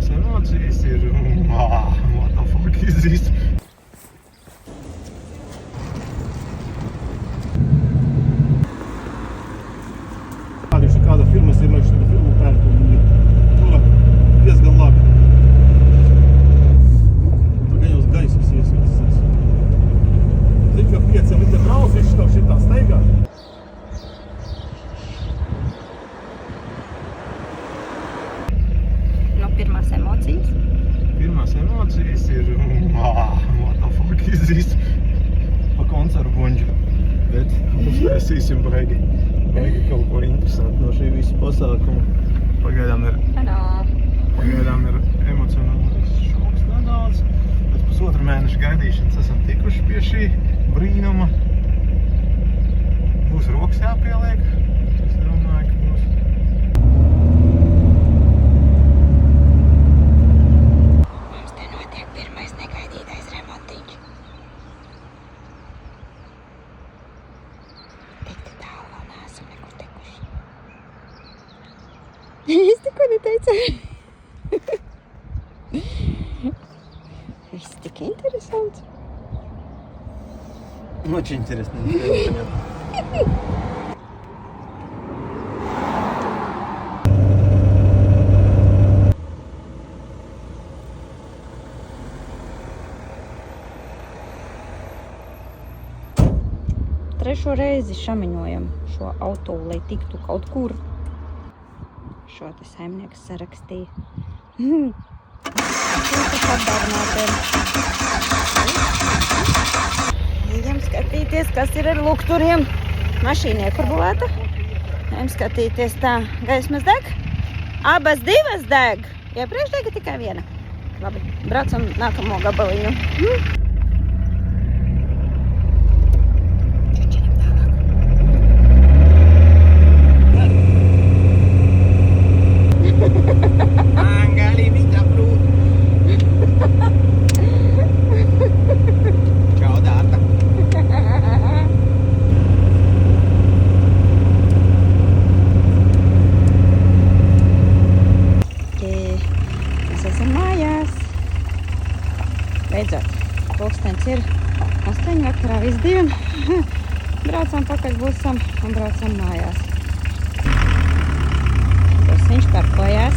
Pirmās emocijas ir, what the fuck is this? Kāda firma iemēš šādu filmu pērku, viņi tura diezgan labi. Tur gan jau uz gaisus iesūtas. Zini, ka 5 litri brausis šitā steigā. No pirmās emocijas? Pirmās emocijas ir, what the fuck is this? Pa koncertu bonģu. Bet uztaisīsim baigi kaut ko interesantu no šī visa pasākuma. Pagaidām ir emocionāls šoks nedaudz. Pēc pusotru mēnešu gaidīšanas esam tikuši pie šī brīnuma. Būs rokas jāpieliek. Es domāju, ka būs. Mums te notiek pirmais negaidītais remontiņš. Tik tālu vēl neesam nekur tikuši. Es tikko neteicu. Viss tik interesants. Очень интересно. Понятно. Trešo reizi šamiņojam šo auto, lai tiktu kaut kur. Šo te saimnieks sarakstīja. Šūtas apdāvinātiem. Ejam skatīties, kas ir ar lukturiem. Mašīna iekurgulēta. Ejam skatīties tā. Gaismas deg? Abas divas deg. Iepriekš dega tikai viena. Labi, braucam nākamo gabaliņu. Beidzot, pulkstens ir 8 vakarā visu dienu. Braucam pakaļ busam un braucam mājās. Viņš parkojās.